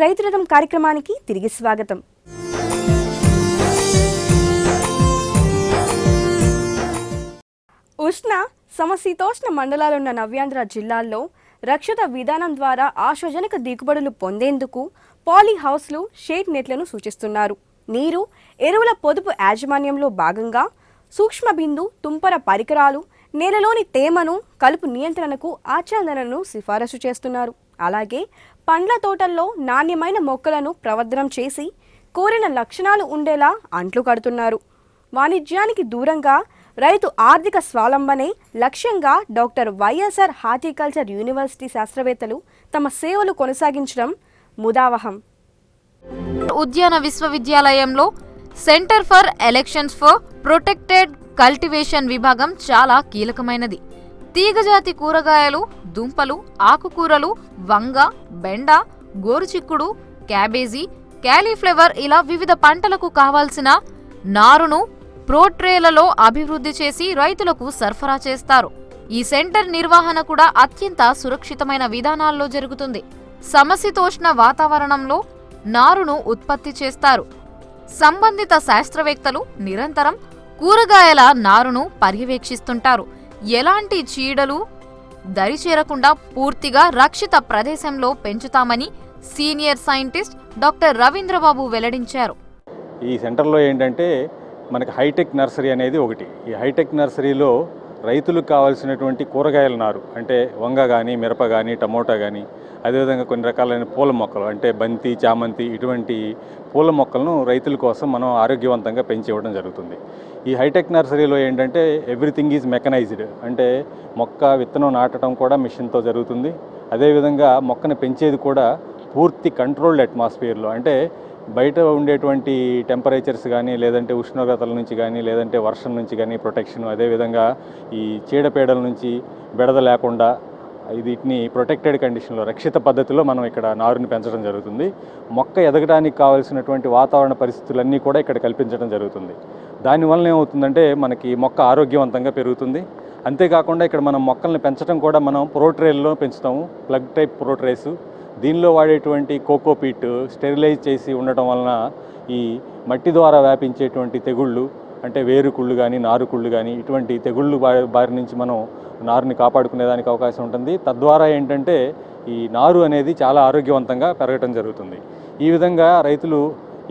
రైతు రథం కార్యక్రమానికి తిరిగి స్వాగతం. ఉష్ణ సమశీతోష్ణ మండలాలున్న నవ్యాంధ్ర జిల్లాల్లో రక్షిత విధానం ద్వారా ఆశాజనక దిగుబడులు పొందేందుకు పాలీ హౌస్లు, షేడ్ నెట్లను సూచిస్తున్నారు. నీరు, ఎరువుల పొదుపు యాజమాన్యంలో భాగంగా సూక్ష్మ బిందు తుంపర పరికరాలు, నేలలోని తేమను, కలుపు నియంత్రణకు ఆచరణలను సిఫారసు చేస్తున్నారు. అలాగే పండ్ల తోటల్లో నాణ్యమైన మొక్కలను ప్రవర్ధనం చేసి కోరిన లక్షణాలు ఉండేలా అంట్లు కడుతున్నారు. వాణిజ్యానికి దూరంగా రైతు ఆర్థిక స్వావలంబనే లక్ష్యంగా డాక్టర్ వైఎస్ఆర్ హార్టికల్చర్ యూనివర్సిటీ శాస్త్రవేత్తలు తమ సేవలు కొనసాగించడం ముదావహం. ఉద్యాన విశ్వవిద్యాలయంలో centre for elections for protected cultivation విభాగం చాలా కీలకమైనది. తీగజాతి కూరగాయలు, దుంపలు, ఆకుకూరలు, వంగ, బెండ, గోరుచిక్కుడు, క్యాబేజీ, క్యాలీఫ్లవర్ ఇలా వివిధ పంటలకు కావాల్సిన నారును ప్రోట్రేలలో అభివృద్ధి చేసి రైతులకు సరఫరా చేస్తారు. ఈ సెంటర్ నిర్వహణ కూడా అత్యంత సురక్షితమైన విధానాల్లో జరుగుతుంది. సమశీతోష్ణ వాతావరణంలో నారును ఉత్పత్తి చేస్తారు. సంబంధిత శాస్త్రవేత్తలు నిరంతరం కూరగాయల నారును పర్యవేక్షిస్తుంటారు. ఎలాంటి చీడలు దరిచేరకుండా పూర్తిగా రక్షిత ప్రదేశంలో పెంచుతామని సీనియర్ సైంటిస్ట్ డాక్టర్ రవీంద్రబాబు వెల్లడించారు. ఈ సెంటర్లో ఏంటంటే మనకి హైటెక్ నర్సరీ అనేది ఒకటి. ఈ హైటెక్ నర్సరీలో రైతులకు కావాల్సినటువంటి కూరగాయల నారు అంటే వంగ కానీ, మిరప కానీ, టమోటా కానీ, అదేవిధంగా కొన్ని రకాలైన పూల మొక్కలు అంటే బంతి, చామంతి ఇటువంటి పూల మొక్కలను రైతుల కోసం మనం ఆరోగ్యవంతంగా పెంచి ఇవ్వడం జరుగుతుంది. ఈ హైటెక్ నర్సరీలో ఏంటంటే ఎవ్రీథింగ్ ఈజ్ మెకనైజ్డ్, అంటే మొక్క విత్తనం నాటడం కూడా మిషన్తో జరుగుతుంది. అదేవిధంగా మొక్కను పెంచేది కూడా పూర్తి కంట్రోల్డ్ అట్మాస్ఫియర్లో, అంటే బయట ఉండేటువంటి టెంపరేచర్స్ కానీ, లేదంటే ఉష్ణోగ్రతల నుంచి కానీ, లేదంటే వర్షం నుంచి కానీ ప్రొటెక్షన్, అదేవిధంగా ఈ చీడపీడల నుంచి బెడద లేకుండా వీటిని ప్రొటెక్టెడ్ కండిషన్లో, రక్షిత పద్ధతిలో మనం ఇక్కడ నారుని పెంచడం జరుగుతుంది. మొక్క ఎదగడానికి కావాల్సినటువంటి వాతావరణ పరిస్థితులన్నీ కూడా ఇక్కడ కల్పించడం జరుగుతుంది. దానివల్ల ఏమవుతుందంటే మనకి మొక్క ఆరోగ్యవంతంగా పెరుగుతుంది. అంతేకాకుండా ఇక్కడ మనం మొక్కల్ని పెంచడం కూడా మనం ప్రోట్రేల్లో పెంచుతాము, ప్లగ్ టైప్ ప్రోట్రేస్. దీనిలో వాడేటువంటి కోకోపీట్ స్టెరిలైజ్ చేసి ఉండటం వలన ఈ మట్టి ద్వారా వ్యాపించేటువంటి తెగుళ్ళు అంటే వేరుకుళ్ళు కానీ, నారుకుళ్ళు కానీ ఇటువంటి తెగుళ్ళు బారి నుంచి మనం నారుని కాపాడుకునేదానికి అవకాశం ఉంటుంది. తద్వారా ఏంటంటే ఈ నారు అనేది చాలా ఆరోగ్యవంతంగా పెరగటం జరుగుతుంది. ఈ విధంగా రైతులు,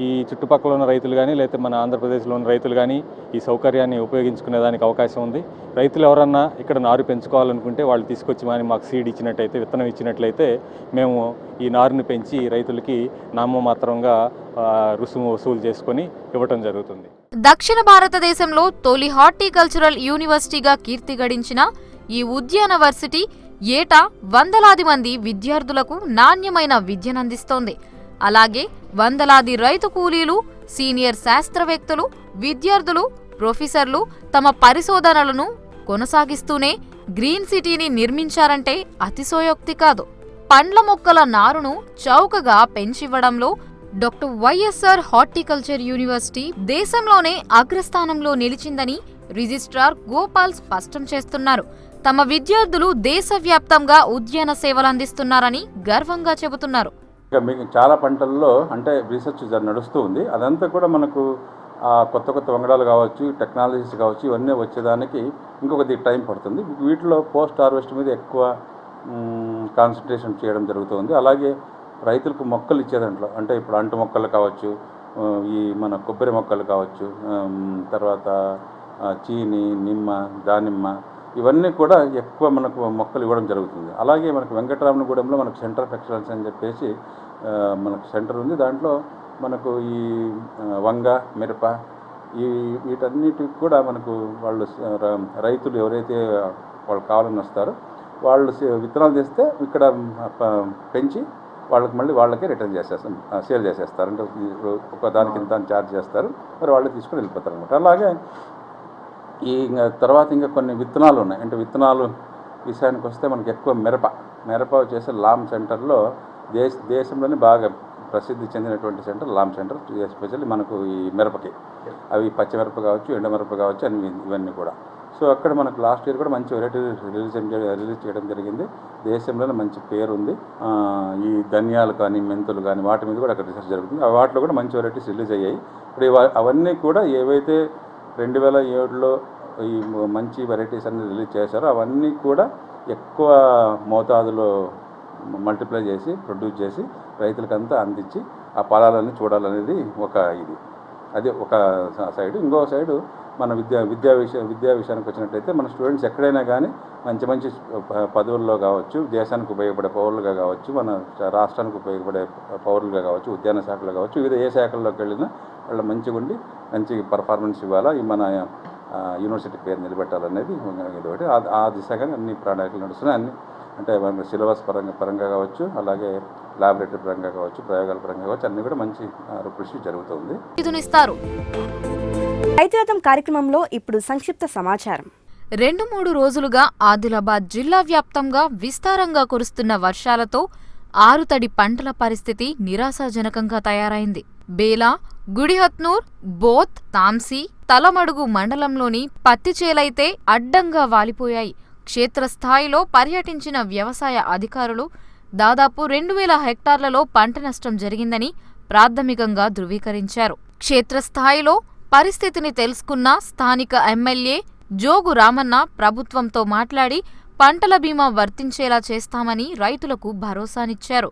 ఈ చుట్టుపక్కల ఉన్న రైతులు కానీ, లేకపోతే మన ఆంధ్రప్రదేశ్లో ఉన్న రైతులు కానీ ఈ సౌకర్యాన్ని ఉపయోగించుకునేదానికి అవకాశం ఉంది. రైతులు ఎవరన్నా ఇక్కడ నారు పెంచుకోవాలనుకుంటే వాళ్ళు తీసుకొచ్చి మాకు సీడ్ ఇచ్చినట్టయితే, విత్తనం ఇచ్చినట్లయితే మేము ఈ నారుని పెంచి రైతులకి నామమాత్రంగా రుసుము వసూలు చేసుకొని ఇవ్వటం జరుగుతుంది. దక్షిణ భారతదేశంలో తొలి హార్టికల్చరల్ యూనివర్సిటీగా కీర్తి గడించిన ఈ ఉద్యానవర్సిటీ ఏటా వందలాది మంది విద్యార్థులకు నాణ్యమైన విద్యనందిస్తోంది. అలాగే వందలాది రైతు కూలీలు, సీనియర్ శాస్త్రవేత్తలు, విద్యార్థులు, ప్రొఫెసర్లు తమ పరిశోధనలను కొనసాగిస్తూనే గ్రీన్ సిటీని నిర్మించారంటే అతిశయోక్తి కాదు. పండ్ల మొక్కల నారును చౌకగా పెంచివ్వడంలో డాక్టర్ వైఎస్ఆర్ హార్టికల్చర్ యూనివర్సిటీ దేశంలోనే అగ్రస్థానంలో నిలిచిందని రిజిస్ట్రార్ గోపాల్ స్పష్టం చేస్తున్నారు. తమ విద్యార్థులు దేశవ్యాప్తంగా ఉద్యాన సేవలు అందిస్తున్నారని గర్వంగా చెబుతున్నారు. మీకు చాలా పంటల్లో అంటే రీసెర్చ్ నడుస్తూ ఉంది. అదంతా కూడా మనకు కొత్త కొత్త వంగడాలు కావచ్చు, టెక్నాలజీస్ కావచ్చు, ఇవన్నీ వచ్చేదానికి ఇంకొకటి టైం పడుతుంది. వీటిలో పోస్ట్ హార్వెస్ట్ మీద ఎక్కువ కాన్సన్ట్రేషన్ చేయడం జరుగుతుంది. అలాగే రైతులకు మొక్కలు ఇచ్చే దాంట్లో అంటే ఇప్పుడు అంటు మొక్కలు కావచ్చు, ఈ మన కొబ్బరి మొక్కలు కావచ్చు, తర్వాత చీని, నిమ్మ, దానిమ్మ ఇవన్నీ కూడా ఎక్కువ మనకు మొక్కలు ఇవ్వడం జరుగుతుంది. అలాగే మనకు వెంకటరామనగూడెంలో మనకు సెంటర్ ఆఫ్ ఎక్సలెన్స్ అని చెప్పేసి మనకు సెంటర్ ఉంది. దాంట్లో మనకు ఈ వంగ, మిరప వీటన్నిటికి కూడా మనకు వాళ్ళు రైతులు ఎవరైతే వాళ్ళు కావాలని వస్తారో వాళ్ళు విత్తనాలు తెస్తే ఇక్కడ పెంచి వాళ్ళకి మళ్ళీ వాళ్ళకే రిటర్న్ చేసేస్తాం, సేల్ చేసేస్తారు. అంటే ఒక దానికి ఇంత ఛార్జ్ చేస్తారు, మరి వాళ్ళు తీసుకొని వెళ్ళిపోతారు అనమాట. అలాగే ఈ తర్వాత ఇంకా కొన్ని విత్తనాలు ఉన్నాయి. అంటే విత్తనాలు విషయానికి వస్తే మనకి ఎక్కువ మిరప వచ్చేసి లామ్ సెంటర్లో దేశంలోనే బాగా ప్రసిద్ధి చెందినటువంటి సెంటర్ లామ్ సెంటర్, ఎస్పెషల్లీ మనకు ఈ మిరపకి. అవి పచ్చిమిరప కావచ్చు, ఎండమిరప కావచ్చు అని ఇవన్నీ కూడా. సో అక్కడ మనకు లాస్ట్ ఇయర్ కూడా మంచి వెరైటీ రిలీజ్ చేయడం జరిగింది. దేశంలోనే మంచి పేరు ఉంది. ఈ ధనియాలు కానీ మెంతులు కానీ వాటి మీద కూడా అక్కడ రీసెర్చ్ జరుగుతుంది. వాటిలో కూడా మంచి వెరైటీస్ రిలీజ్ అయ్యాయి. ఇప్పుడు అవన్నీ కూడా ఏవైతే 2007లో ఈ మంచి వెరైటీస్ అన్ని రిలీజ్ చేశారో అవన్నీ కూడా ఎక్కువ మోతాదులో మల్టిప్లై చేసి ప్రొడ్యూస్ చేసి రైతులకంతా అందించి ఆ ఫలాలన్నీ చూడాలనేది అది ఒక సైడు. ఇంకో సైడు మన విద్యా విషయానికి వచ్చినట్టయితే మన స్టూడెంట్స్ ఎక్కడైనా కానీ మంచి పదవుల్లో కావచ్చు, దేశానికి ఉపయోగపడే పౌరులుగా కావచ్చు, మన రాష్ట్రానికి ఉపయోగపడే పౌరులుగా కావచ్చు, ఉద్యాన శాఖలో కావచ్చు, వివిధ ఏ శాఖల్లోకి వెళ్ళినా వాళ్ళ మంచిగుండి మంచి పర్ఫార్మెన్స్ ఇవ్వాలా, ఈ మన యూనివర్సిటీ పేరు నిలబెట్టాలనేది ఇదొకటి. ఆ దిశగా అన్ని ప్రణాళికలు నడుస్తున్నాయి. అన్ని అంటే మన సిలబస్ పరంగా కావచ్చు, అలాగే ల్యాబొరేటరీ పరంగా కావచ్చు, ప్రయోగాల పరంగా కావచ్చు, అన్ని కూడా మంచి కృషి జరుగుతుంది. రైతురథం కార్యక్రమంలో ఇప్పుడు సంక్షిప్త సమాచారం. 2-3 రోజులుగా ఆదిలాబాద్ జిల్లా వ్యాప్తంగా విస్తారంగా కురుస్తున్న వర్షాలతో ఆరుతడి పంటల పరిస్థితి నిరాశాజనకంగా తయారైంది. బేలా, గుడిహత్నూర్, బోత్, తాంసీ, తలమడుగు మండలంలోని పత్తి చేలైతే అడ్డంగా వాలిపోయాయి. క్షేత్రస్థాయిలో పర్యటించిన వ్యవసాయ అధికారులు దాదాపు 2000 హెక్టార్లలో పంట నష్టం జరిగిందని ప్రాథమికంగా ధృవీకరించారు. క్షేత్రస్థాయిలో పరిస్థితిని తెలుసుకున్న స్థానిక ఎమ్మెల్యే జోగు రామన్న ప్రభుత్వంతో మాట్లాడి పంటల బీమా వర్తించేలా చేస్తామని రైతులకు భరోసానిచ్చారు.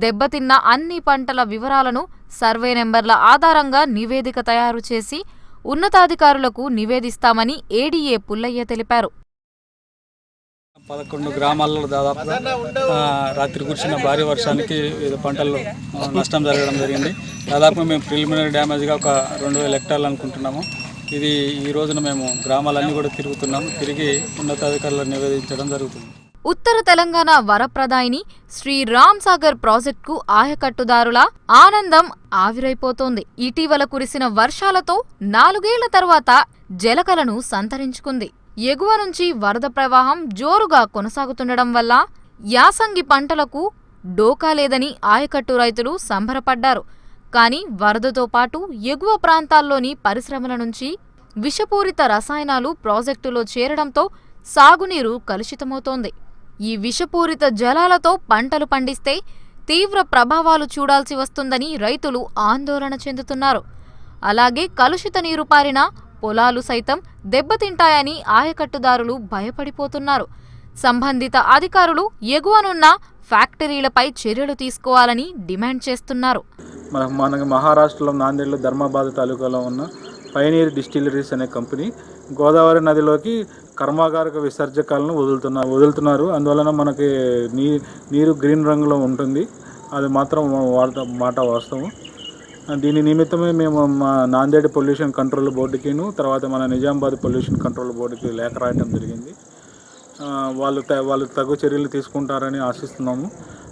దెబ్బతిన్న అన్ని పంటల వివరాలను సర్వే నెంబర్ల ఆధారంగా నివేదిక తయారు చేసి ఉన్నతాధికారులకు నివేదిస్తామని ఏడీఏ పుల్లయ్య తెలిపారు. 11 గ్రామాల్లో దాదాపుగా రాత్రి కురిసిన భారీ వర్షానికి పంటల్లో నష్టం జరగడం జరిగింది. దాదాపు మేము ప్రిలిమినరీ డ్యామేజ్గా ఒక 2000 హెక్టార్లు అనుకుంటున్నాము. ఇది ఈ రోజున మేము గ్రామాలన్నీ కూడా తిరుగుతున్నాము. తిరిగి ఉన్నతాధికారులకు నివేదించడం జరుగుతుంది. ఉత్తర తెలంగాణ వరప్రదాయిని శ్రీ రామ్ సాగర్ ప్రాజెక్టుకు ఆయకట్టుదారుల ఆనందం ఆవిరైపోతోంది. ఇటీవల కురిసిన వర్షాలతో 4 ఏళ్ల తర్వాత జలకలను సంతరించుకుంది. ఎగువ నుంచి వరద ప్రవాహం జోరుగా కొనసాగుతుండడం వల్ల యాసంగి పంటలకు డోకా లేదని ఆయకట్టు రైతులు సంబరపడ్డారు. కానీ వరదతో పాటు ఎగువ ప్రాంతాల్లోని పరిశ్రమల నుంచి విషపూరిత రసాయనాలు ప్రాజెక్టులో చేరడంతో సాగునీరు కలుషితమవుతోంది. ఈ విషపూరిత జలాలతో పంటలు పండిస్తే తీవ్ర ప్రభావాలు చూడాల్సి వస్తుందని రైతులు ఆందోళన చెందుతున్నారు. అలాగే కలుషిత నీరు పారిన పొలాలు సైతం దెబ్బతింటాయని ఆయకట్టుదారులు భయపడిపోతున్నారు. సంబంధిత అధికారులు ఎగువనున్న ఫ్యాక్టరీలపై చర్యలు తీసుకోవాలని డిమాండ్ చేస్తున్నారు. మనకి మహారాష్ట్రలో నాందేడ్లో ధర్మాబాద్ తాలూకాలో ఉన్న పైనీర్ డిస్టిలరీస్ అనే కంపెనీ గోదావరి నదిలోకి కర్మాగారక విసర్జకాలను వదులుతున్నారు. అందువలన మనకి నీరు గ్రీన్ రంగులో ఉంటుంది. అది మాత్రం మాట వాస్తవం. దీని నిమిత్తమే మేము మా నాందేడ్ పొల్యూషన్ కంట్రోల్ బోర్డుకిను తర్వాత మన నిజామాబాద్ పొల్యూషన్ కంట్రోల్ బోర్డుకి లేఖ రాయటం జరిగింది. వాళ్ళు తగు చర్యలు తీసుకుంటారని ఆశిస్తున్నాము.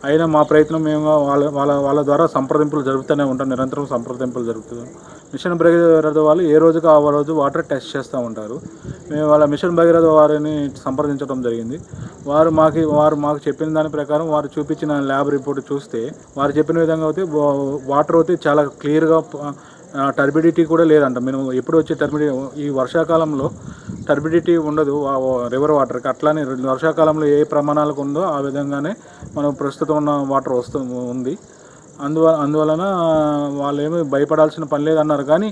అయినా మా ప్రయత్నం మేము వాళ్ళ ద్వారా సంప్రదింపులు జరుపుతూనే ఉంటాం. నిరంతరం సంప్రదింపులు జరుపుతాం. మిషన్ భగీరథ వాళ్ళు ఏ రోజుకు ఆ రోజు వాటర్ టెస్ట్ చేస్తూ ఉంటారు. మేము వాళ్ళ మిషన్ భగీరథ వారిని సంప్రదించడం జరిగింది. వారు మాకు చెప్పిన దాని ప్రకారం వారు చూపించిన ల్యాబ్ రిపోర్ట్ చూస్తే వారు చెప్పిన విధంగా అయితే వాటర్ అయితే చాలా క్లియర్గా టర్బిడిటీ కూడా లేదంట. మేము ఎప్పుడు వచ్చే ఈ వర్షాకాలంలో టర్బిడిటీ ఉండదు రివర్ వాటర్కి. అట్లానే వర్షాకాలంలో ఏ ప్రమాణాలకు ఉందో ఆ విధంగానే మనం ప్రస్తుతం ఉన్న వాటర్ ఉంది. అందువలన వాళ్ళు ఏమీ భయపడాల్సిన పని లేదన్నారు. కానీ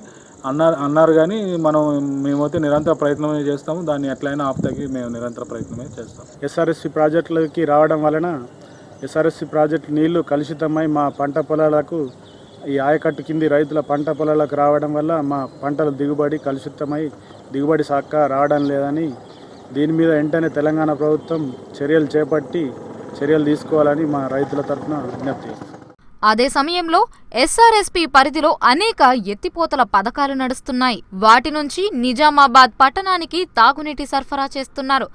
మేమైతే నిరంతర ప్రయత్నమే చేస్తాము. దాన్ని ఎట్లయినా ఆపుతాకి మేము నిరంతర ప్రయత్నమే చేస్తాం. ఎస్ఆర్ఎస్సి ప్రాజెక్టులకి రావడం వలన ఎస్ఆర్ఎస్సి ప్రాజెక్టు నీళ్లు కలుషితమై మా పంట పొలాలకు ఈ ఆయకట్టు కింది రైతుల పంట పొలాలకు రావడం వల్ల మా పంటల దిగుబడి కలుషితమై దిగుబడి చక్కగా రావడం లేదని దీని మీద వెంటనే తెలంగాణ ప్రభుత్వం చర్యలు చేపట్టి చర్యలు తీసుకోవాలని మా రైతుల తరఫున విజ్ఞప్తి చేస్తాం. అదే సమయంలో ఎస్ఆర్ఎస్పీ పరిధిలో అనేక ఎత్తిపోతల పథకాలు నడుస్తున్నాయి. వాటి నుంచి నిజామాబాద్ పట్టణానికి తాగునీటి సరఫరా చేస్తున్నారు.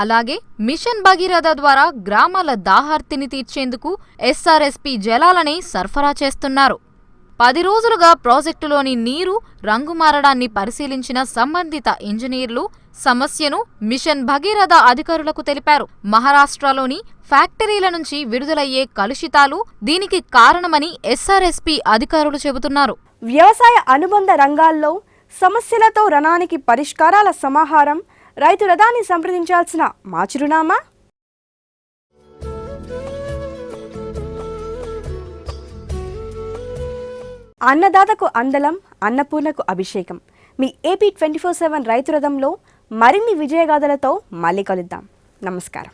అలాగే మిషన్ భగీరథ ద్వారా గ్రామాల దాహార్తిని తీర్చేందుకు ఎస్ఆర్ఎస్పీ జలాలని సరఫరా చేస్తున్నారు. 10 రోజులుగా ప్రాజెక్టులోని నీరు రంగు మారడాన్ని పరిశీలించిన సంబంధిత ఇంజనీర్లు సమస్యను మిషన్ భగీరథ అధికారులకు తెలిపారు. మహారాష్ట్రలోని ఫ్యాక్టరీల నుంచి విడుదలయ్యే కలుషితాలు దీనికి కారణమని ఎస్ఆర్ఎస్పీ అధికారులు చెబుతున్నారు. వ్యవసాయ అనుబంధ రంగాల్లో సమస్యలతో రణానికి పరిష్కారాల సమాహారం రైతు రథాన్ని సంప్రదించాల్సిన మా చిరునామా అన్నదాతకు అందలం, అన్నపూర్ణకు అభిషేకం. మీ AP 24/7 రైతు రథంలో మరిన్ని విజయగాథలతో మళ్ళీ కలుద్దాం. నమస్కారం.